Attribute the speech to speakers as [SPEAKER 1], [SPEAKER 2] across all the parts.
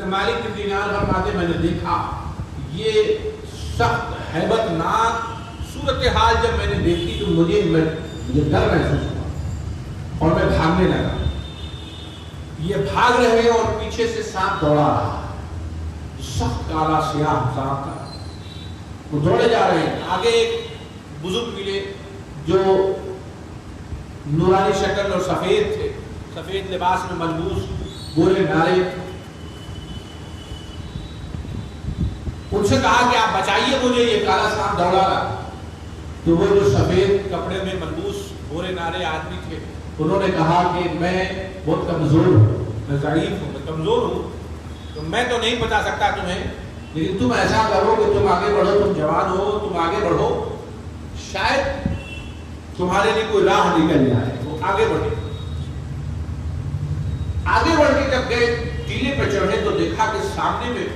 [SPEAKER 1] مالک بن دینار فرماتے میں نے دیکھا یہ سخت ہیبت ناک صورتحال جب میں نے دیکھی تو مجھے ڈر محسوس ہوا اور میں بھاگنے لگا. یہ بھاگ رہے ہیں اور پیچھے سے سانپ دوڑا رہا ہے، سخت کالا سیاہ سانپ کا. وہ دوڑے جا رہے ہیں. آگے ایک بزرگ ملے جو نورانی شکل اور سفید تھے، سفید لباس میں ملبوس، گورے نارے. ان سے کہا کہ آپ بچائیے مجھے، یہ کالا سانپ دوڑا رہا. تو وہ جو سفید کپڑے میں ملبوس گورے نارے آدمی تھے انہوں نے کہا کہ میں بہت کمزور ہوں، میں ضعیف ہوں، میں کمزور ہوں، تو میں تو نہیں بچا سکتا تمہیں، لیکن تم ایسا کرو کہ تم آگے بڑھو، تم جوان ہو، تم آگے بڑھو، شاید تمہارے لیے کوئی راہ نکل جائے. وہ آگے بڑھے. آگے بڑھ کے جب گئے ٹیلے پہ چڑھے تو دیکھا کہ سامنے میں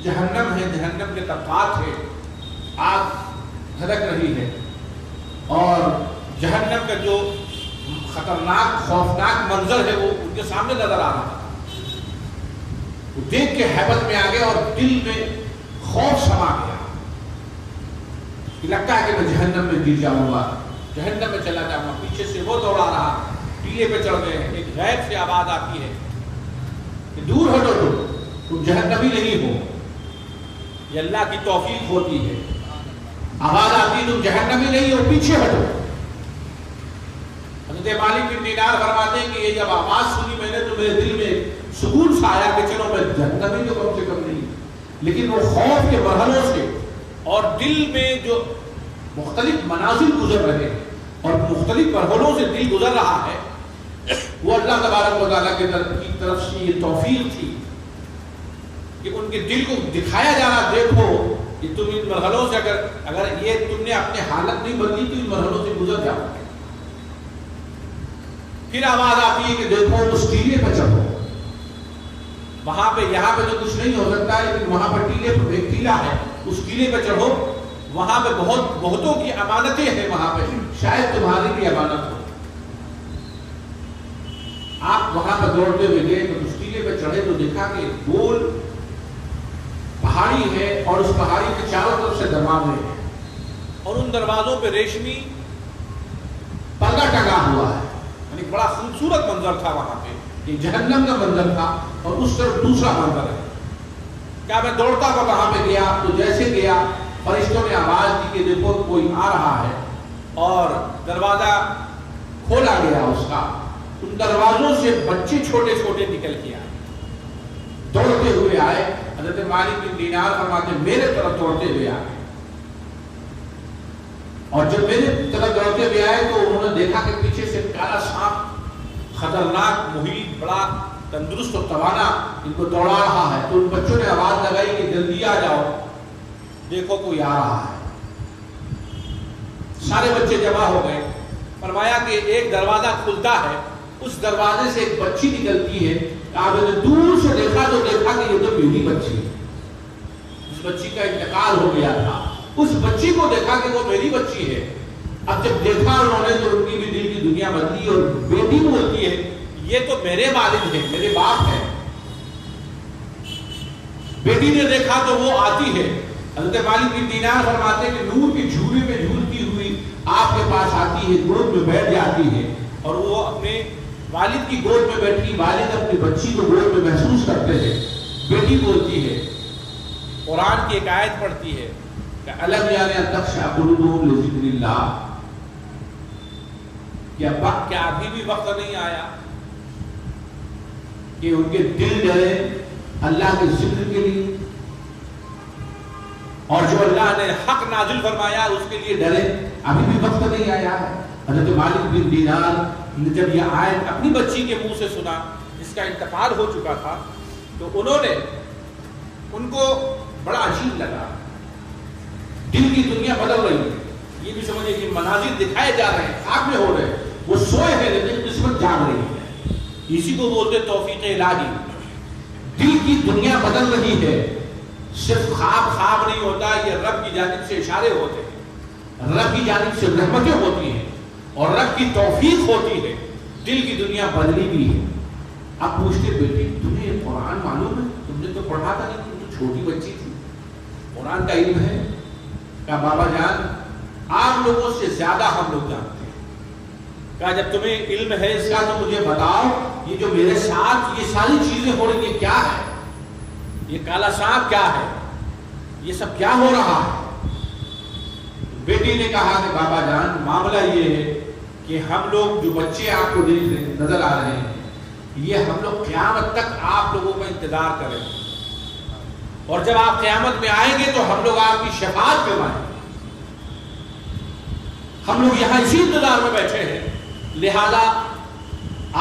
[SPEAKER 1] جہنم ہے، جہنم کے طبقات ہے، آگ دھڑک رہی ہے اور جہنم کا جو خطرناک خوفناک منظر ہے وہ ان کے سامنے نظر آ رہا تھا. وہ دیکھ کے ہیبت میں آ گیا اور دل میں خوف سما گیا. لگتا ہے کہ میں جہنم میں گر جاؤں گا، جہنم میں چلا جاؤں گا. پیچھے سے وہ دوڑا رہا، ٹیلے پہ چڑھ گئے. ایک غیب سے آواز آتی ہے کہ دور ہٹو، تم جہنمی نہیں ہو. یہ اللہ کی توفیق ہوتی ہے. آواز آتی تم جہنمی نہیں ہو، پیچھے ہٹو. حضرت مالک بن دینار فرماتے ہیں کہ یہ جب آواز سنی میں نے تو میرے دل میں سکون سا آیا کہ چلو میں جہنمی تو کم سے کم نہیں. لیکن وہ خوف کے مرحلوں سے اور دل میں جو مختلف منازل گزر رہے ہیں اور مختلف مرحلوں سے دل گزر رہا ہے، وہ اللہ تبارک و تعالیٰ کی طرف سے یہ توفیق تھی کہ ان کے دل کو دکھایا جانا، دیکھو کہ تم ان مرحلوں سے اگر یہ تم نے اپنے حالت نہیں بدلی تو ان مرحلوں سے گزر جاؤ. پھر آواز آتی ہے کہ دیکھو اس ٹیلے پہ چڑھو. وہاں پہ یہاں پہ تو کچھ نہیں ہو سکتا، لیکن وہاں پہ ٹیلے پہ ایک ٹیلا ہے، اس ٹیلے پہ چڑھو. وہاں پہ بہتوں کی امانتیں ہیں، وہاں پہ شاید تمہاری بھی امانت ہو. آپ وہاں پہ دوڑتے ہوئے گئے تو اس ٹیلے پہ چڑھے تو دیکھا کہ گول پہاڑی ہے اور اس پہاڑی کے چاروں طرف سے دروازے ہیں اور ان دروازوں پہ ریشمی پردہ ٹنگا ہوا ہے. یعنی بڑا خوبصورت منظر تھا وہاں پہ. یہ جہنم کا منظر تھا اور اس طرف دوسرا منظر ہے. کیا میں دوڑتا ہوا وہاں پہ گیا تو جیسے گیا فرشتوں نے آواز دی کہ دیکھو کوئی آ رہا ہے اور دروازہ کھولا گیا اس کا. ان دروازوں سے بچے چھوٹے چھوٹے نکل کے آئے، دوڑتے ہوئے آئے. حضرت مالک بن دینار فرماتے میرے طرف دوڑتے ہوئے آئے اور جب میرے طرف دوڑتے ہوئے آئے تو انہوں نے دیکھا کہ پیچھے سے کالا سانپ خطرناک محیط بڑا تندرست اور توانا ان کو دوڑا رہا ہے. تو ان بچوں نے آواز لگائی کہ جلدی آ جاؤ، دیکھو کوئی آ رہا ہے. سارے بچے جمع ہو گئے. فرمایا کہ ایک دروازہ کھلتا ہے، اس دروازے سے ایک بچی نکلتی ہے. آپ نے دور سے دیکھا تو دیکھا کہ یہ تو میری بچی ہے. اس بچی کا انتقال ہو گیا تھا. اس بچی کو دیکھا کہ وہ میری بچی ہے. اب جب دیکھا انہوں نے تو ان کی بھی دل کی دنیا بدلی اور بیٹی بولتی ہے یہ تو میرے والد ہیں، میرے باپ ہیں. بیٹی نے دیکھا تو وہ آتی ہے. حضرت مالک بن دینار فرماتے کہ نور کی جھولی میں جھولتی ہوئی آپ کے پاس آتی ہے، گود میں بیٹھ جاتی ہے اور وہ اپنے والد کی گود میں بیٹھی، والد اپنی بچی کو گود میں محسوس کرتے ہیں. بیٹی بولتی ہے، قرآن کی ایک آیت پڑھتی ہے کہ الم یعن ان تخشع قلوبهم لذکر اللہ. کیا ابھی بھی وقت نہیں آیا کہ ان کے دل ڈرے اللہ کے ذکر کے لیے اور جو اللہ نے حق نازل فرمایا اس کے لیے ڈرے؟ ابھی بھی وقت نہیں آیا ہے. حضرت مالک بن دینار نے جب یہ آیت اپنی بچی کے منہ سے سنا جس کا انتقال ہو چکا تھا تو ان کو بڑا عجیب لگا. دل کی دنیا بدل رہی ہے. یہ بھی سمجھے کہ مناظر دکھائے جا رہے ہیں، خواب میں ہو رہے ہیں. وہ سوئے ہیں لیکن قسمت جاگ رہی ہے. اسی کو بولتے توفیق الہی. دل کی دنیا بدل رہی ہے. صرف خواب نہیں ہوتا، یہ رب کی جانب سے اشارے ہوتے ہیں، رب کی جانب سے رحمتیں ہوتی ہیں اور رب کی توفیق ہوتی ہے. دل کی دنیا بدلی بھی ہے. اب پوچھتے بیٹی تمہیں قرآن معلوم ہے؟ تم نے تو پڑھا تھا نہیں، تم تو چھوٹی بچی تھی، قرآن کا علم ہے؟ کہا بابا جان آپ لوگوں سے زیادہ ہم لوگ جانتے ہیں۔ کہا جب تمہیں علم ہے اس کا تو مجھے بتاؤ، یہ جو میرے ساتھ یہ ساری چیزیں ہو رہی ہیں کیا ہے؟ یہ کالا سانپ کیا ہے؟ یہ سب کیا ہو رہا ہے؟ بیٹی نے کہا کہ بابا جان معاملہ یہ ہے کہ ہم لوگ جو بچے آپ کو نظر آ رہے ہیں یہ ہم لوگ قیامت تک آپ لوگوں کا انتظار کریں گے، اور جب آپ قیامت میں آئیں گے تو ہم لوگ آپ کی شفاعت کروائیں گے۔ ہم لوگ یہاں اسی انتظار میں بیٹھے ہیں، لہذا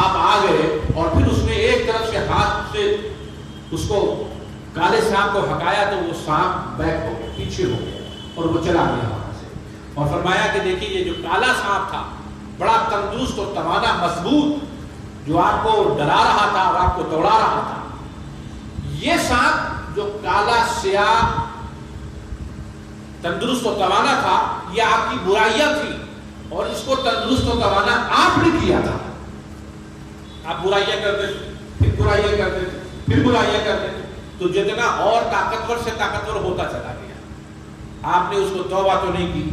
[SPEAKER 1] آپ آ گئے۔ اور پھر اس نے ایک طرف سے ہاتھ سے اس کو کالے سانپ کو ہٹایا تو وہ سانپ بیک ہو گیا، پیچھے ہو گیا اور وہ چلا گیا وہاں سے، اور فرمایا کہ دیکھیے یہ جو کالا سانپ تھا بڑا تندرست اور توانا مضبوط، جو آپ کو ڈرا رہا تھا اور آپ کو دوڑا رہا تھا، یہ سانپ جو کالا سیاہ تندرست و توانا تھا یہ آپ کی برائیاں تھی، اور اس کو تندرست و توانا آپ نے کیا تھا۔ آپ برائیاں کرتے تھے، پھر برائیاں کرتے تھے، پھر برائیاں کرتے تھے، تو جتنا اور طاقتور سے طاقتور ہوتا چلا گیا۔ آپ نے اس کو توبہ تو نہیں کی،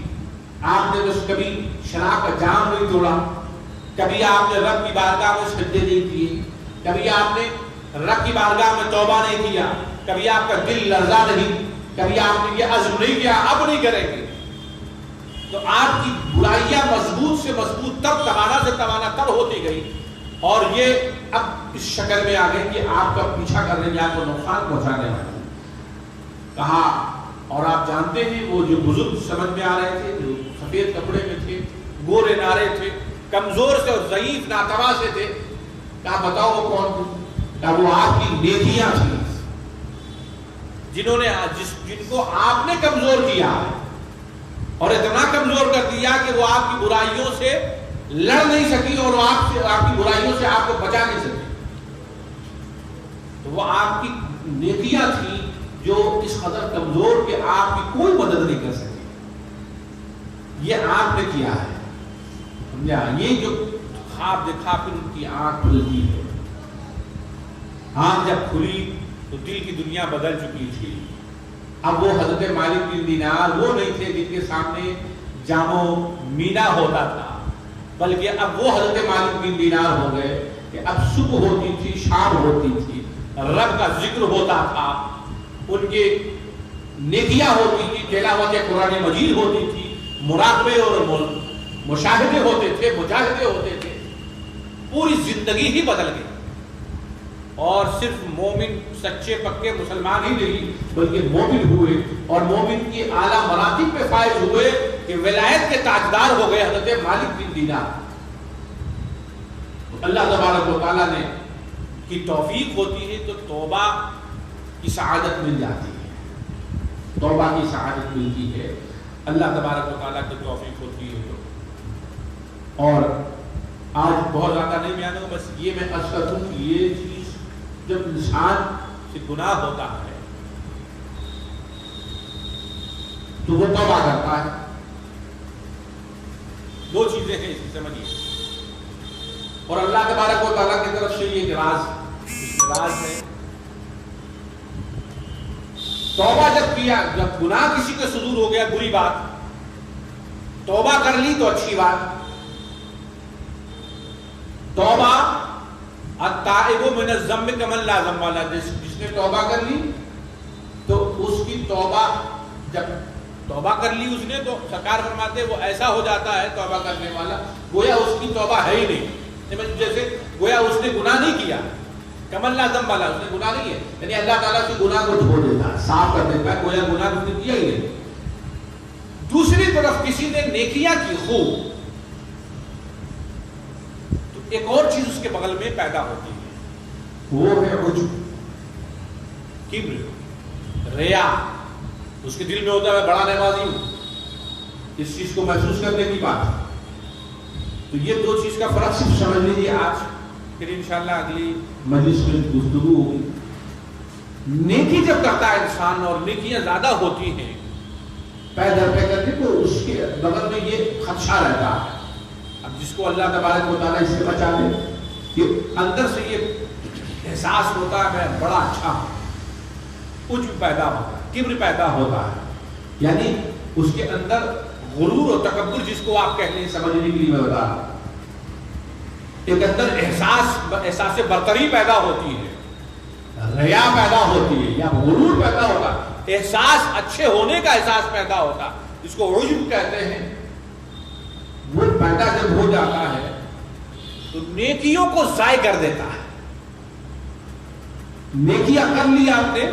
[SPEAKER 1] آپ نے تو کبھی شراب کا جام نہیں توڑا، کبھی آپ نے رب کی بارگاہ میں سجدے نہیں کیے، کبھی آپ نے رب کی بارگاہ میں توبہ نہیں کیا، کبھی آپ کا دل لرزا نہیں، کبھی آپ نے یہ عزم نہیں کیا اب نہیں کریں گے، تو آپ کی برائیاں مضبوط سے مضبوط تب توانا سے توانا تب ہوتی گئی، اور یہ اب اس شکل میں آ گئی کہ آپ کا پیچھا کرنے میں آپ کو نقصان پہنچانے والی۔ کہا اور آپ جانتے ہیں وہ جو بزرگ سمجھ میں آ رہے تھے، جو سفید کپڑے میں تھے، گورے نارے تھے، کمزور سے اور ضعیف ناتوا سے تھے، کہا بتاؤ وہ کون تھے؟ کہا وہ آپ کی نیکیاں تھیں، جن کو آپ نے کمزور کیا ہے، اور اتنا کمزور کر دیا کہ وہ آپ کی برائیوں سے لڑ نہیں سکی اور آپ کی برائیوں سے آپ کو بچا نہیں سکی۔ تو وہ آپ کی نیکیاں تھیں جو اس قدر کمزور کہ آپ کی کوئی مدد نہیں کر سکی، یہ آپ نے کیا ہے۔ یہ جو خواب دیکھا پھر ان کی آنکھ کھلتی ہے، آنکھ جب کھلی تو دل کی دنیا بدل چکی تھی۔ اب وہ حضرت مالک بن دینار وہ نہیں تھے جن کے سامنے جام و مینا ہوتا تھا، بلکہ اب وہ حضرت مالک بن دینار ہو گئے کہ اب صبح ہوتی تھی، شام ہوتی تھی، رب کا ذکر ہوتا تھا، ان کے نیکیاں ہوتی تھی، تلاوت قرآن مجید ہوتی تھی، مراقبے اور مشاہدے ہوتے تھے، مجاہدے ہوتے تھے، پوری زندگی ہی بدل گئی۔ اور صرف مومن سچے پکے مسلمان ہی نہیں بلکہ مومن ہوئے، اور مومن کی اعلیٰ مراتب پہ فائز ہوئے کہ ولایت کے تاجدار ہو گئے حضرت مالک بن دینار۔ اللہ تبارک و تعالیٰ نے کی توفیق ہوتی ہے تو توبہ کی سعادت مل جاتی ہے، توبہ کی سعادت ملتی ہے، اللہ تبارک و تعالیٰ کی توفیق ہوتی ہے۔ اور آج بہت زیادہ نہیں بیان ہوگا، بس یہ میں عرض کر دوں کہ یہ چیز جب انسان سے گناہ ہوتا ہے تو وہ توبہ کرتا ہے۔ دو چیزیں ہیں اس کی سمجھیے، اور اللہ تبارک و تعالیٰ کی طرف سے یہ راز ہے، توبہ جب کیا، جب گناہ کسی کا صدور ہو گیا بری بات، توبہ کر لی تو اچھی بات۔ توبہ التائب من الذنب کمن لا ذنب لہ، جس نے توبہ کر لی تو اس کی توبہ، جب توبہ کر لی اس نے تو سرکار فرماتے وہ ایسا ہو جاتا ہے توبہ کرنے والا گویا اس کی توبہ ہے ہی نہیں، جیسے گویا اس نے گناہ نہیں کیا، کمن لا ذنب لہ، اس نے گناہ نہیں ہے، یعنی اللہ تعالیٰ سے گناہ کو چھوڑ دیتا ہے، صاف کر دیتا ہے، گویا گناہ اس نے کیا ہی نہیں۔ دوسری طرف کسی نے نیکیاں کی خوب، ایک اور چیز اس کے بغل میں پیدا ہوتی ہے، وہ ہے عجب، کبر، ریا۔ اس کے دل میں ہوتا ہے بڑا نمازی ہوں، اس چیز کو محسوس کرنے کی بات۔ تو یہ دو چیز کا فرق صرف سمجھ لیجیے آج، پھر انشاءاللہ اگلی مجلس میں گفتگو ہوگی۔ نیکی جب کرتا ہے انسان اور نیکیاں زیادہ ہوتی ہیں پیدا کرنے تو اس کے بغل میں یہ خدشہ رہتا ہے۔ اب جس کو اللہ تبارک و تعالیٰ اس سے بچا دے کہ اندر سے یہ احساس ہوتا ہے میں بڑا اچھا ہوں، عجب پیدا ہوتا ہے، کبر پیدا ہوتا ہے، یعنی اس کے اندر غرور اور تکبر جس کو آپ کہتے ہیں سمجھنے کے لیے میں بتا رہا ہوں، ایک اندر احساس برتری پیدا ہوتی ہے، ریا پیدا ہوتی ہے یا غرور پیدا ہوتا ہے، احساس اچھے ہونے کا احساس پیدا ہوتا ہے جس کو عجب کہتے ہیں، وہ پیدا جب ہو جاتا ہے تو نیکیوں کو ضائع کر دیتا ہے۔ نیکیاں کر لی آپ نے،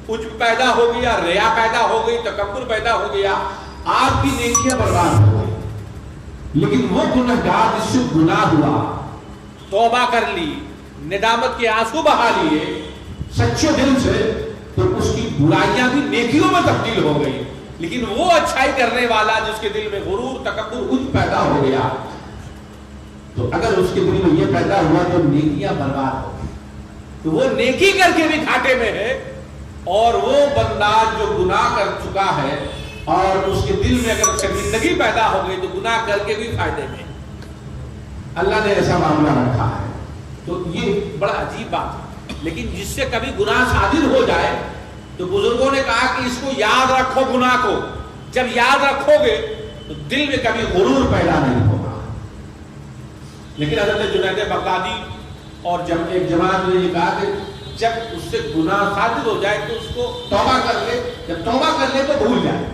[SPEAKER 1] عجب پیدا ہو گیا، ریا پیدا ہو گئی، تکبر پیدا ہو گیا، آپ کی نیکیاں برباد ہو گئی۔ لیکن وہ گنہگار جس سے گناہ ہوا، توبہ کر لی، ندامت کے آنسو بہا لیے سچے دل سے، تو اس کی برائیاں بھی نیکیوں میں تبدیل ہو گئی۔ لیکن وہ اچھائی کرنے والا جس کے دل میں غرور، تکبر، عجب پیدا ہو گیا، تو اگر اس کے دل میں یہ پیدا ہوا تو نیکیاں برباد ہو گئی، تو وہ نیکی کر کے بھی گھاٹے میں ہے، اور وہ بندہ جو گناہ کر چکا ہے اور اس کے دل میں اگر شرمندگی پیدا ہو گئی تو گناہ کر کے بھی فائدے میں۔ اللہ نے ایسا معاملہ رکھا ہے، تو یہ بڑا عجیب بات ہے۔ لیکن جس سے کبھی گناہ صادر ہو جائے تو بزرگوں نے کہا کہ اس کو یاد رکھو، گناہ کو جب یاد رکھو گے تو دل میں کبھی غرور پیدا نہیں ہوگا۔ لیکن حضرت جنید بغدادی اور جب ایک جماعت نے یہ کہا کہ جب اس سے گناہ صادر ہو جائے تو اس کو توبہ کر لے، جب توبہ کر لے تو بھول جائے،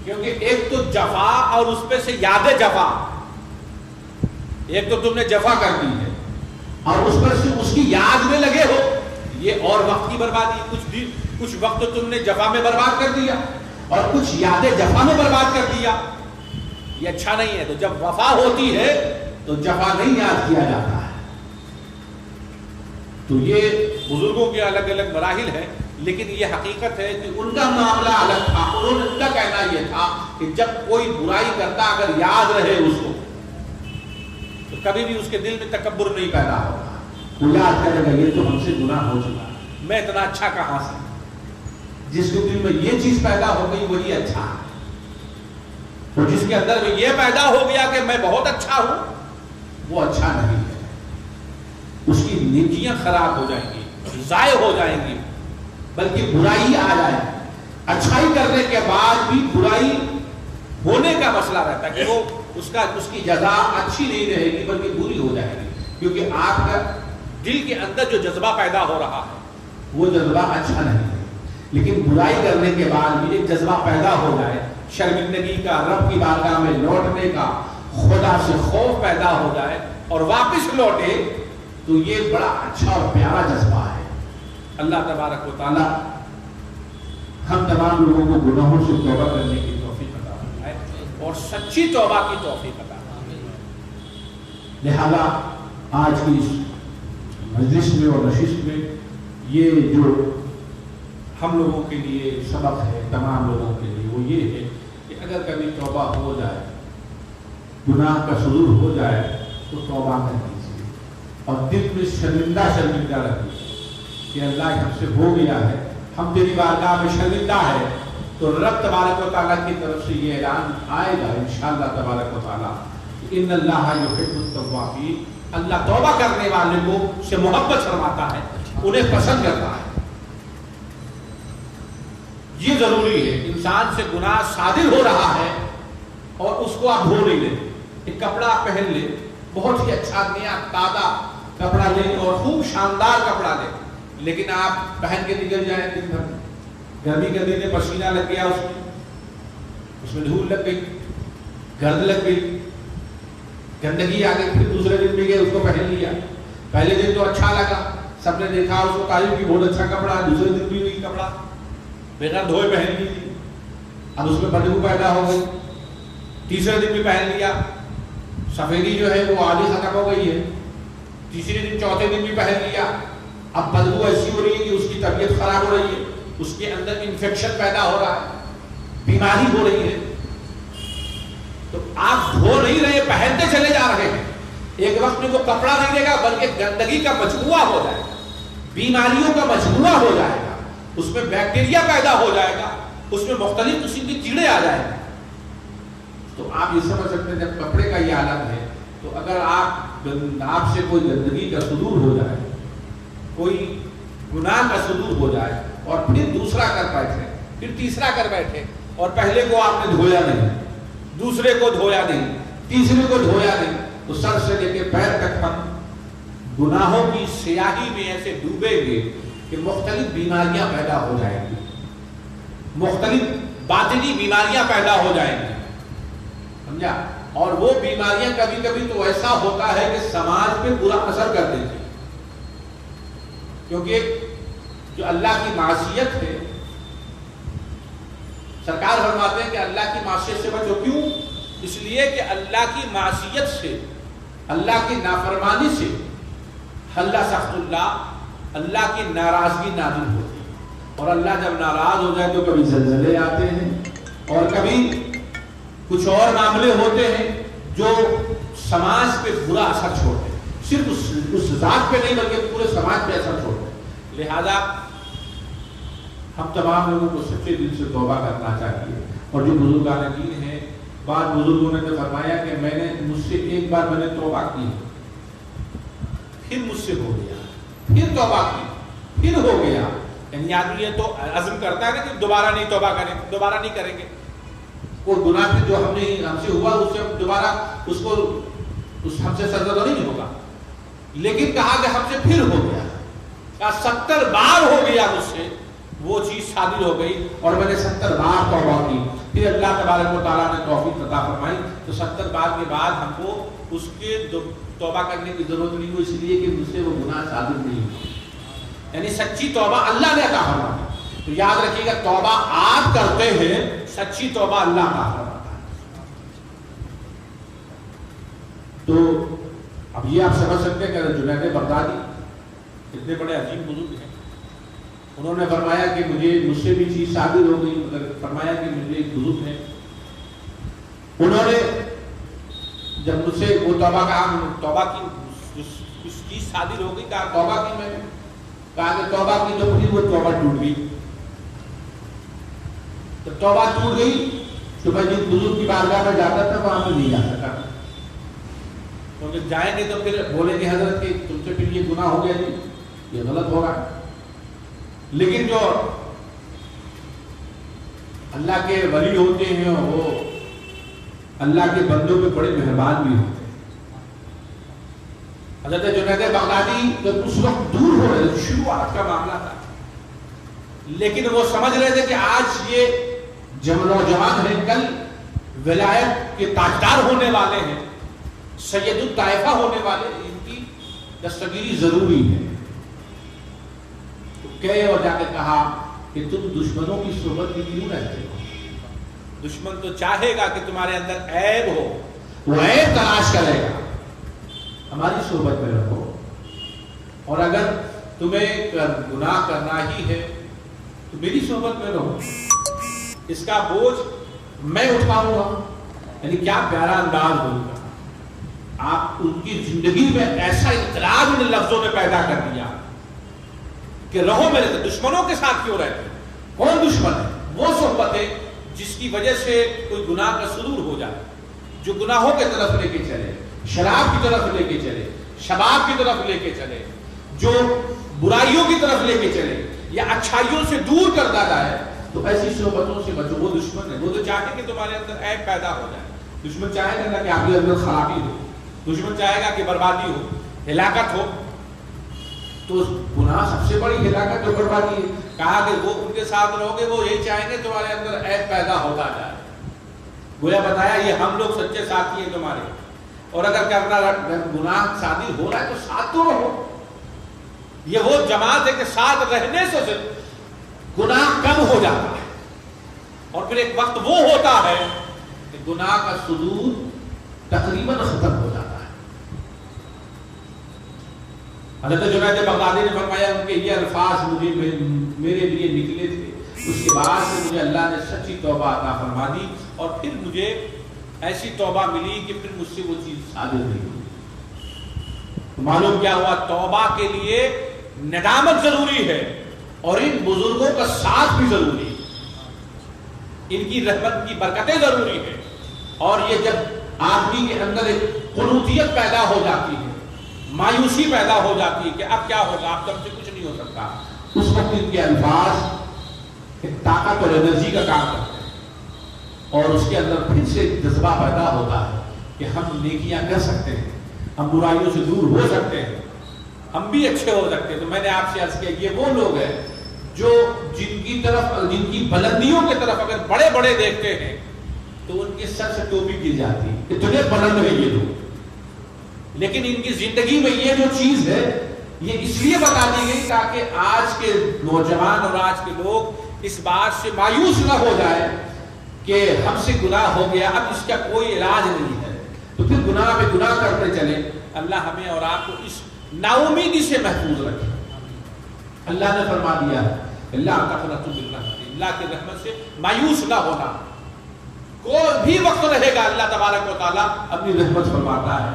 [SPEAKER 1] کیونکہ ایک تو جفا اور اس پہ سے یاد جفا، ایک تو تم نے جفا کر دی ہے اور اس پر سے اس کی یاد میں لگے ہو، یہ اور وقت کی بربادی، کچھ وقت تو تم نے جفا میں برباد کر دیا اور کچھ یاد جفا میں برباد کر دیا، یہ اچھا نہیں ہے۔ تو جب وفا ہوتی ہے تو جفا نہیں یاد کیا جاتا ہے۔ تو یہ بزرگوں کے الگ الگ مراحل ہیں، لیکن یہ حقیقت ہے کہ ان کا معاملہ الگ تھا۔ انہوں نے ان کا کہنا یہ تھا کہ جب کوئی برائی کرتا اگر یاد رہے اس کو تو کبھی بھی اس کے دل میں تکبر نہیں پیدا ہوگا، وہ یاد کرے گا یہ تو ہم سے گناہ ہو چکا ہے، میں اتنا اچھا کہاں سے۔ جس کے دل میں یہ چیز پیدا ہو گئی وہی اچھا ہے، اور جس کے اندر میں یہ پیدا ہو گیا کہ میں بہت اچھا ہوں وہ اچھا نہیں ہے، اس کی نیکیاں خراب ہو جائیں گی، ضائع ہو جائیں گی، بلکہ برائی آ جائے۔ اچھائی کرنے کے بعد بھی برائی ہونے کا مسئلہ رہتا ہے کہ وہ اس کی جزا اچھی نہیں رہے گی بلکہ بری ہو جائے گی، کیونکہ آپ کا دل کے اندر جو جذبہ پیدا ہو رہا ہے وہ جذبہ اچھا نہیں ہے۔ لیکن برائی کرنے کے بعد بھی ایک جذبہ پیدا ہو جائے، شرمندگی کا، رب کی بارگاہ میں لوٹنے کا، خدا سے خوف پیدا ہو جائے اور واپس لوٹے، تو یہ بڑا اچھا اور پیارا جذبہ ہے۔ اللہ تبارک و تعالی ہم تمام لوگوں کو گناہوں سے توبہ کرنے کی توفیق عطا فرمائے اور سچی توبہ کی توفیق عطا فرمائے۔ لہذا آج کی اس مجلس میں اور نشست میں یہ جو ہم لوگوں کے لیے سبق ہے، تمام لوگوں کے لیے، وہ یہ ہے کہ اگر کبھی توبہ ہو جائے، گناہ کا صدور ہو جائے تو توبہ کر دیجیے اور دل میں شرمندہ رکھیے کہ اللہ ہم سے ہو گیا ہے، ہم تیری بارگاہ میں شرمندہ ہے، تو رب تبارک و تعالیٰ کی طرف سے یہ اعلان آئے گا انشاءاللہ تبارک و تعالیٰ، ان اللہ یحب التوابین، اللہ توبہ کرنے والے کو سے محبت فرماتا ہے، انہیں پسند کرتا ہے۔ یہ ضروری ہے، انسان سے گناہ صادر ہو رہا ہے اور اس کو آپ دھو نہیں لیں، ایک کپڑا آپ پہن لیں، بہت ہی اچھا نیا تازہ کپڑا لیں اور خوب شاندار کپڑا لیں، لیکن آپ پہن کے نکل جائیں دن بھر، گرمی کے دن پسینہ لگ گیا، اس میں دھول لگ گئی، گرد لگ گئی، گندگی آ گئی، پھر دوسرے دن بھی گئے اس کو پہن لیا، پہلے دن تو اچھا لگا، سب نے دیکھا اس کو تعریف کی بہت اچھا کپڑا، دوسرے دن بھی وہی کپڑا بغیر دھوئے پہن لی تھی، اب اس میں بدبو پیدا ہو گئی، تیسرے دن بھی پہن لیا، سفیدی جو ہے وہ آدھی ختم ہو گئی ہے، تیسرے دن چوتھے دن بھی پہن لیا، اب بدبو ایسی ہو رہی ہے کہ اس کی طبیعت خراب ہو رہی ہے، اس کے اندر انفیکشن پیدا ہو رہا ہے، بیماری ہو رہی ہے، تو آپ دھو نہیں رہے، پہنتے چلے جا رہے ہیں، ایک وقت میں وہ کپڑا نہیں دے گا بلکہ گندگی کا مجموعہ ہو جائے گا، بیماریوں کا مجموعہ ہو جائے گا، اس میں بیکٹیریا پیدا ہو جائے گا، اس میں مختلف قسم کی کیڑے آ جائیں گے۔ تو آپ یہ سمجھ سکتے ہیں جب کپڑے کا یہ حالت ہے تو اگر آپ سے کوئی گندگی کا صدور ہو جائے کوئی گناہ کا صدور ہو جائے اور پھر دوسرا کر بیٹھے، پھر تیسرا کر بیٹھے، اور پہلے کو آپ نے دھویا نہیں، دوسرے کو دھویا نہیں، تیسرے کو دھویا نہیں، تو سر سے لے کے پیر تک ہم گناہوں کی سیاہی میں ایسے ڈوبیں گے کہ مختلف بیماریاں پیدا ہو جائیں گی، مختلف باطنی بیماریاں پیدا ہو جائیں گی، سمجھا؟ اور وہ بیماریاں کبھی کبھی تو ایسا ہوتا ہے کہ سماج پہ برا اثر کر دیتی، کیونکہ جو اللہ کی معصیت ہے، سرکار فرماتے ہیں کہ اللہ کی معصیت سے بچو، کیوں؟ اس لیے کہ اللہ کی معصیت سے، اللہ کی نافرمانی سے اللہ سخط اللہ کی ناراضگی نازل ہوتی ہے، اور اللہ جب ناراض ہو جائے تو کبھی زلزلے آتے ہیں اور کبھی کچھ اور معاملے ہوتے ہیں جو سماج پہ برا اثر چھوڑتے ہیں، صرف اس ذات پہ نہیں بلکہ پورے سماج پہ اثر چھوڑتے ہیں۔ لہذا ہم تمام لوگوں کو سچے دل سے توبہ کرنا چاہیے، اور جو بزرگان دین ہیں، بعض بزرگوں نے تو فرمایا کہ مجھ سے ایک بار میں نے توبہ کی، پھر مجھ سے ہو گیا، پھر توبہ کی، پھر ہو گیا، یعنی آدمی یہ تو عزم کرتا ہے کہ دوبارہ نہیں توبہ کریں، دوبارہ نہیں کریں گے، وہ گناہ جو ہم سے ہوا اس سے دوبارہ ہم سے سرزدہ نہیں ہوگا، لیکن کہا کہ ہم سے پھر ہو گیا، کہا 70 بار ہو گیا مجھ سے، وہ چیز صادر ہو گئی اور میں نے 70 بار توبہ کی، پھر اللہ تبارک و تعالیٰ نے توفیق عطا فرمائی، تو 70 بار کے بعد ہم کو اس کے توبہ کرنے کی ضرورت نہیں ہوئی، اس لیے کہ مجھ سے وہ گناہ صادر نہیں ہوئی، یعنی سچی توبہ اللہ نے عطا فرمائی۔ تو یاد رکھیے گا، توبہ آپ کرتے ہیں، سچی توبہ اللہ عطا فرماتا ہے۔ تو اب یہ آپ سمجھ سکتے ہیں کہ جنید بغدادی اتنے بڑے عظیم بزرگ ہیں، انہوں نے فرمایا کہ مجھ سے بھی چیز صادر ہو گئی، مگر فرمایا کہ مجھے ایک بزرگ ہے، انہوں نے جب مجھ سے وہ توبہ کی اس چیز صادر ہو گئی، کہا توبہ کی، میں نے کہا کہ توبہ کی، تو پھر وہ توبہ ٹوٹ گئی، تو توبہ ٹوٹ گئی تو میں جس بزرگ کی بارگاہ میں جاتا تھا وہاں میں نہیں جا سکا، کیونکہ جائیں گے تو پھر بولیں گے حضرت کہ تم سے پھر یہ گناہ ہو گیا جی، یہ غلط ہو رہا ہے۔ لیکن جو اللہ کے ولی ہوتے ہیں وہ اللہ کے بندوں پہ بڑے مہربان بھی ہوتے ہیں۔ حضرت جنید بغدادی جب اس وقت دور ہو رہے تھے، شروعات کا معاملہ تھا، لیکن وہ سمجھ رہے تھے کہ آج یہ نوجوان ہیں، کل ولایت کے تاجدار ہونے والے ہیں، سید الطائفہ ہونے والے، ان کی دستگیری ضروری ہے۔ کہے اور جا کے کہا کہ تم دشمنوں کی صحبت میں کیوں رہتے ہو؟ دشمن تو چاہے گا کہ تمہارے اندر عیب ہو، وہ عیب تلاش کرے گا، ہماری صحبت میں رہو، اور اگر تمہیں گناہ کرنا ہی ہے تو میری صحبت میں رہو، اس کا بوجھ میں اٹھاؤں گا۔ یعنی کیا پیارا انداز ہوگا، آپ ان کی زندگی میں ایسا انقلاب ان لفظوں نے پیدا کر دیا کہ رہو میرے سے، دشمنوں کے ساتھ کیوں رہتے؟ کون دشمن ہے؟ وہ صحبت ہے جس کی وجہ سے کوئی گناہ کا صدور ہو جائے، جو گناہوں کے طرف لے کے چلے، شراب کی طرف لے کے چلے، شباب کی طرف لے کے چلے، جو برائیوں کی طرف لے کے چلے یا اچھائیوں سے دور کرتا جائے، تو ایسی صحبتوں سے بچو۔ وہ دشمن ہے، وہ تو چاہتے کہ تمہارے اندر عیب پیدا ہو جائے، دشمن چاہے گا کہ آپ کے اندر خرابی ہو، دشمن چاہے گا کہ بربادی ہو، ہلاکت ہو، تو گناہ سب سے بڑی ہلاکت اور بربادی ہے۔ کہا کہ وہ ان کے ساتھ رہو گے، وہ یہی چاہیں گے تمہارے اندر عیب پیدا ہوتا جائے۔ گویا بتایا یہ ہم لوگ سچے ساتھی ہیں تمہارے، اور اگر کرنا گناہ شادی ہو رہا ہے تو ساتھ تو رہو۔ یہ وہ جماعت ہے کہ ساتھ رہنے سے صرف گناہ کم ہو جاتا ہے، اور پھر ایک وقت وہ ہوتا ہے کہ گناہ کا صدور تقریباً ختم ہو جاتا ہے۔ حضرت جنید بغدادی نے فرمایا ان کے یہ الفاظ مجھے میرے لیے نکلے تھے، اس کے بعد سے مجھے اللہ نے سچی توبہ عطا فرما دی، اور پھر مجھے ایسی توبہ ملی کہ پھر مجھ سے وہ چیز صادر نہیں ہوئی۔ معلوم کیا ہوا؟ توبہ کے لیے ندامت ضروری ہے، اور ان بزرگوں کا ساتھ بھی ضروری ہے، ان کی رحمت کی برکتیں ضروری ہے، اور یہ جب آدمی کے اندر ایک قنوتیت پیدا ہو جاتی ہے، مایوسی پیدا ہو جاتی ہے کہ اب کیا ہوگا، اب تو ہم سے کچھ نہیں ہو سکتا، اس وقت ان کے الفاظ ایک طاقت اور انرجی کا کام کرتے ہیں اور اس کے اندر پھر سے جذبہ پیدا ہوتا ہے کہ ہم نیکیاں کر سکتے ہیں، ہم برائیوں سے دور ہو سکتے ہیں، ہم بھی اچھے ہو سکتے ہیں۔ تو میں نے آپ سے عرض کیا یہ وہ لوگ ہیں جو جن کی بلندیوں کی طرف اگر بڑے بڑے دیکھتے ہیں تو ان کے سر سے ٹوپی گر جاتی ہے، اتنے بلند ہیں یہ لوگ، لیکن ان کی زندگی میں یہ جو چیز ہے یہ اس لیے بتا دی گئی تاکہ آج کے نوجوان اور آج کے لوگ اس بات سے مایوس نہ ہو جائے کہ ہم سے گناہ ہو گیا، اب اس کا کوئی علاج نہیں ہے، تو پھر گناہ پہ گناہ کرتے چلے۔ اللہ ہمیں اور آپ کو اس نا امیدی سے محفوظ رکھے۔ اللہ نے فرما دیا اللہ تقنطوا من رحمت اللہ کی رحمت سے مایوس نہ ہونا، کوئی بھی وقت رہے گا اللہ تبارک و تعالیٰ اپنی رحمت فرماتا ہے،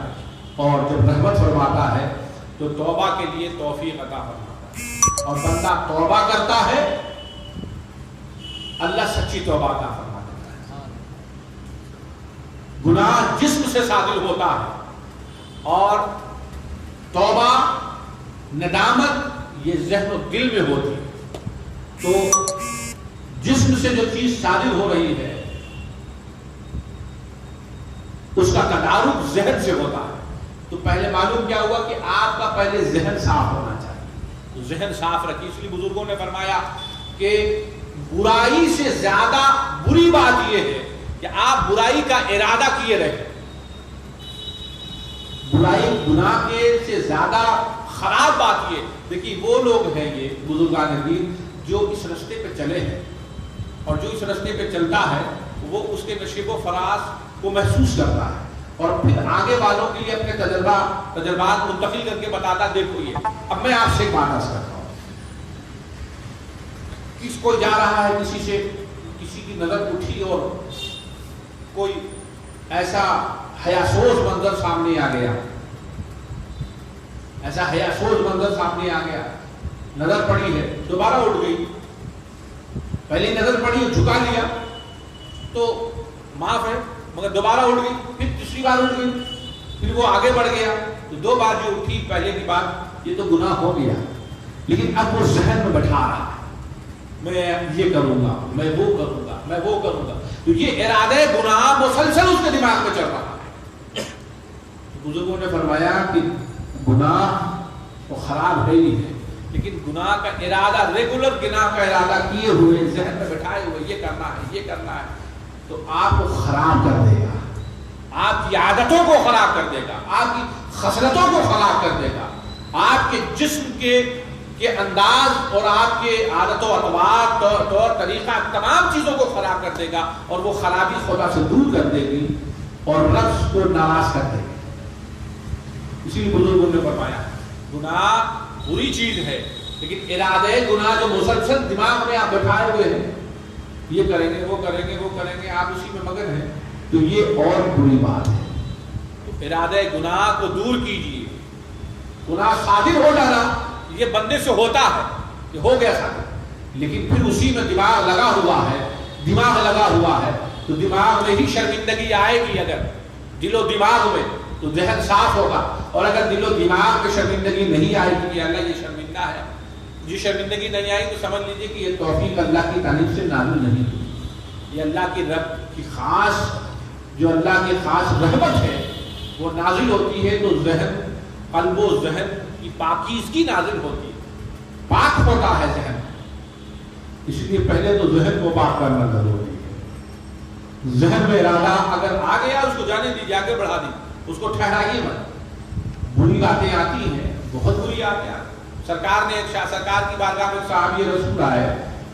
[SPEAKER 1] اور جب رحمت فرماتا ہے تو توبہ کے لیے توفیق عطا فرماتا ہے، اور بندہ توبہ کرتا ہے اللہ سچی توبہ عطا فرما دیتا ہے۔ گناہ جسم سے صادر ہوتا ہے اور توبہ ندامت یہ ذہن و دل میں ہوتی ہے، تو جسم سے جو چیز صادر ہو رہی ہے اس کا تدارک ذہن سے ہوتا ہے۔ تو پہلے معلوم کیا ہوا کہ آپ کا پہلے ذہن صاف ہونا چاہیے، تو ذہن صاف رکھیے۔ اس لیے بزرگوں نے فرمایا کہ برائی سے زیادہ بری بات یہ ہے کہ آپ برائی کا ارادہ کیے رہے، برائی گناہ کے سے زیادہ خراب بات یہ دیکھیے وہ لوگ ہیں یہ بزرگان دین جو اس رستے پہ چلے ہیں، اور جو اس رستے پہ چلتا ہے وہ اس کے نشیب و فراز کو محسوس کرتا ہے اور پھر آگے والوں کے لیے اپنے تجربات منتقل کر کے بتاتا دیکھو یہ۔ اب میں آپ سے ایک بات عرض کرتا ہوں، کس کوئی جا رہا ہے کسی کی نظر اٹھی اور کوئی ایسا حیاسوز منظر سامنے آ گیا، ایسا حیاسوز منظر سامنے آ گیا، نظر پڑی ہے دوبارہ اٹھ گئی، پہلی نظر پڑی جھکا لیا تو معاف ہے مگر دوبارہ اٹھ گئی، پھر تیسری بار اٹھ گئی، پھر وہ آگے بڑھ گیا، تو دو بار جو اٹھی پہلے کی بات یہ تو گناہ ہو گیا، لیکن اب وہ ذہن میں بٹھا رہا ہے میں یہ کروں گا، میں وہ کروں گا، میں وہ کروں گا، تو یہ ارادہ گناہ مسلسل اس کے دماغ میں چل رہا ہے۔ بزرگوں نے فرمایا کہ گناہ وہ خراب ہے ہی ہے، لیکن گناہ کا ارادہ ریگولر گناہ کا ارادہ کیے ہوئے ذہن میں بٹھائے ہوئے یہ کرنا ہے یہ کرنا ہے، تو آپ کو خراب کر دے گا، آپ کی عادتوں کو خراب کر دے گا، آپ کی خصلتوں کو خراب کر دے گا، آپ کے جسم کے انداز اور آپ کے عادت و اطوار طور طریقہ تمام چیزوں کو خراب کر دے گا، اور وہ خرابی خدا سے دور کر دے گی اور رب کو ناراض کر دے گی۔ اسی لیے بزرگوں نے فرمایا گناہ بری چیز ہے، لیکن ارادہ گناہ جو مسلسل دماغ میں آپ بٹھائے ہوئے ہیں یہ کریں گے وہ کریں گے وہ کریں گے، آپ اسی میں مگن ہیں، تو یہ اور بری بات ہے۔ تو ارادہ گناہ کو دور کیجیے، گناہ صادر ہو جانا یہ بندے سے ہوتا ہے، یہ ہو گیا صادر، لیکن پھر اسی میں دماغ لگا ہوا ہے تو دماغ میں ہی شرمندگی آئے گی، اگر دل و دماغ میں تو ذہن صاف ہوگا، اور اگر دل و دماغ میں شرمندگی نہیں آئے گی کہ اللہ یہ شرمندہ ہے، جی شرمندگی نہیں آئی تو سمجھ لیجئے کہ یہ توفیق اللہ کی طرف سے نازل نہیں ہوئی، یہ اللہ کی رب کی خاص جو اللہ کی خاص رحمت ہے وہ نازل ہوتی ہے، تو ذہن قلب و ذہن کی پاکیزگی نازل ہوتی ہے، پاک ہوتا ہے ذہن، اس لیے پہلے تو ذہن کو پاک کرنا ضروری ہے۔ ذہن میں ارادہ اگر آ گیا اس کو جانے دیجیے، آگے بڑھا دیجیے، اس کو ٹھہرائیے مت۔ بری باتیں آتی ہیں، بہت بری آتی ہیں، سرکار کی بارگاہ میں صحابی رسول آئے،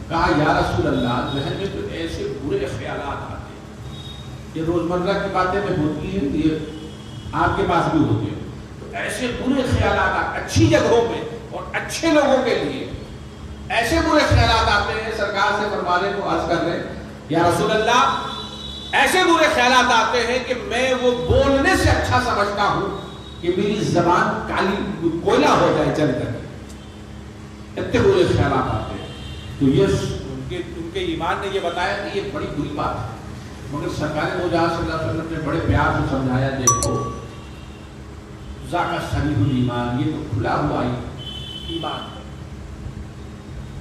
[SPEAKER 1] کہا یا رسول اللہ ذہن میں تو ایسے برے خیالات آتے ہیں، یہ روزمرہ کی باتیں میں ہوتی ہیں، یہ آپ کے پاس بھی ہوتی ہیں، تو ایسے برے خیالات آتے ہیں اچھی جگہوں میں اور اچھے لوگوں کے لیے ایسے برے خیالات آتے ہیں، سرکار سے فرمانے کو عرض کر رہے یا رسول اللہ ایسے برے خیالات آتے ہیں کہ میں وہ بولنے سے اچھا سمجھتا ہوں کہ میری زبان کالی کوئلہ ہو جائے چل کر، اتنے برے خیالات آتے ہیں۔ تو یہ ان کے ایمان نے یہ بتایا کہ یہ بڑی بری بات ہے، مگر سرکار دو جہاں صلی اللہ علیہ وسلم نے بڑے پیار سے سمجھایا، دیکھو ذاک صریح ایمان، یہ تو کھلا ہوا ایمان ہے،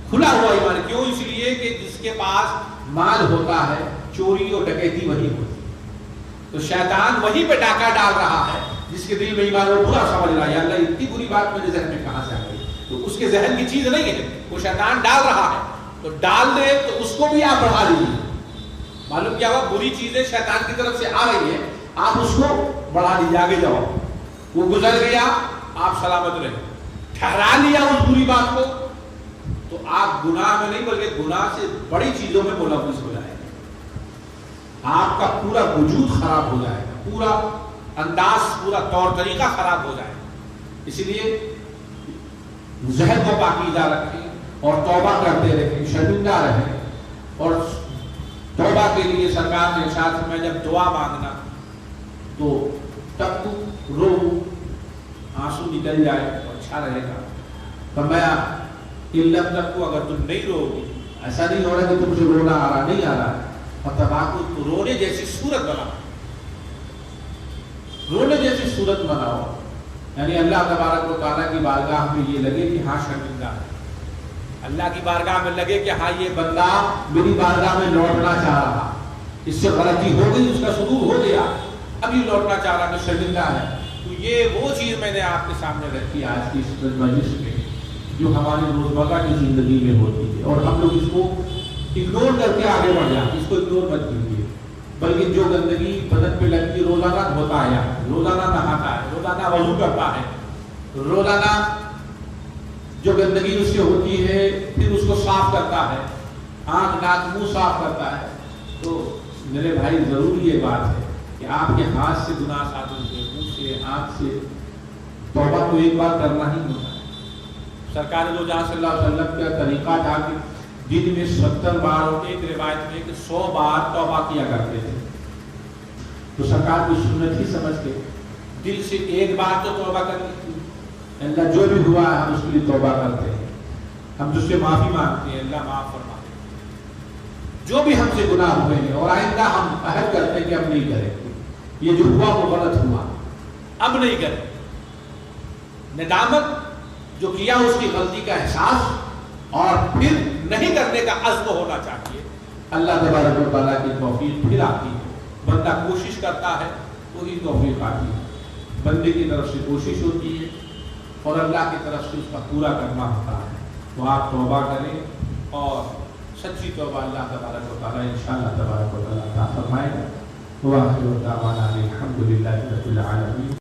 [SPEAKER 1] کھلا ہوا ایمان۔ کیوں؟ اس لیے کہ جس کے پاس مال ہوتا ہے چوری اور ڈکیتی وہی ہوتی ہے، تو شیطان وہی پہ ڈاکہ ڈال رہا ہے جس کے دل میں ایمان وہ برا سمجھ رہا ہے، یا اللہ اتنی بری بات میرے ذہن میں کہاں سے آ گئی، تو اس کے ذہن کی چیز نہیں ہے، وہ شیطان ڈال رہا ہے، تو ڈال دے تو اس کو بھی آپ بڑھا لیجیے۔ معلوم کیا ہوا؟ بری چیزیں شیطان کی طرف سے آ رہی ہیں، آپ اس کو بڑھا لیجیے، آگے جاؤ، وہ گزر گیا آپ سلامت رہے، ٹھہرا لیا اس بری بات کو تو آپ گناہ میں نہیں بلکہ گناہ سے بڑی چیزوں میں ملوث ہو جائے گا، آپ کا پورا وجود خراب ہو جائے گا، پورا انداز، پورا طور طریقہ خراب ہو جائے گا۔ اسی لیے ذہن کو پاکیزہ رکھیں اور توبہ کرتے رہیں، شرمندہ رہیں، اور توبہ کے لیے سرکار نے ارشاد فرمایا جب دعا مانگنا تو تب تو رو، آنسو نکل جائے تو اچھا رہے گا۔ فرمایا لم تکو، اگر تم نہیں رو گی، ایسا نہیں ہو رہا کہ تم سے رونا آ رہا نہیں آ رہا ہے، فتباکو، تو رونے جیسی صورت بناؤ، رونے جیسی صورت بناؤ، یعنی اللہ تبارک و تعالیٰ کی بارگاہ میں یہ لگے کہ ہاں شرمندہ ہے، اللہ کی بارگاہ میں لگے کہ ہاں یہ بندہ میری بارگاہ میں لوٹنا چاہ رہا، اس سے غلطی ہو گئی، اس کا صدور ہو گیا، اب یہ لوٹنا چاہ رہا، کہ شرمندہ ہے۔ تو یہ وہ چیز میں نے آپ کے سامنے رکھی آج کی اس مجلس میں جو ہماری روزمرہ کی زندگی میں ہوتی ہے، اور ہم لوگ اس کو اگنور کر کے آگے بڑھ جاتے، اس کو اگنور مت کیجیے، بلکہ جو گندگی بدن پہ لگتی، روزانہ دھوتا ہے، روزانہ نہاتا ہے، روزانہ وضو کرتا ہے، روزانہ جو گندگی اس سے ہوتی ہے پھر اس کو صاف کرتا ہے، آنکھ ناک منہ صاف کرتا ہے، تو میرے بھائی ضروری یہ بات ہے کہ آپ کے ہاتھ سے گناہ صادر ہوئے، منہ سے، آنکھ سے، توبہ تو ایک بار کرنا ہی ہوتا ہے۔ سرکار دو جہاں صلی اللہ علیہ وسلم کا طریقہ تھا کہ دن میں 70 بار، اور ایک روایت میں کہ 100 بار توبہ کیا کرتے تھے، تو سرکار کی سنت ہی سمجھ کے دل سے ایک بار تو توبہ کرنی تھی، اللہ جو بھی ہوا ہے ہم اس کے لیے توبہ کرتے ہیں، ہم جس سے معافی مانگتے ہیں، اللہ معاف فرما دے جو بھی ہم سے گناہ ہوئے ہیں، اور آئندہ ہم عہد کرتے ہیں کہ اب نہیں کریں، یہ جو ہوا وہ غلط ہوا، اب نہیں کریں، ندامت جو کیا اس کی غلطی کا احساس، اور پھر نہیں کرنے کا عزم ہونا چاہیے۔ اللہ تبارک و تعالیٰ کی توفیق پھر آتی ہے، بندہ کوشش کرتا ہے وہی توفیق آتی ہے، بندے کی طرف سے کوشش ہوتی ہے اور اللہ کی طرف سے اس کا پورا کرنا ہوتا ہے۔ تو آپ توبہ کریں، اور سچی توبہ اللہ تبارک و تعالیٰ انشاءاللہ تبارک و تعالیٰ عطا فرمائے گا۔ وآخر دعوانا الحمد للہ رب العالمین۔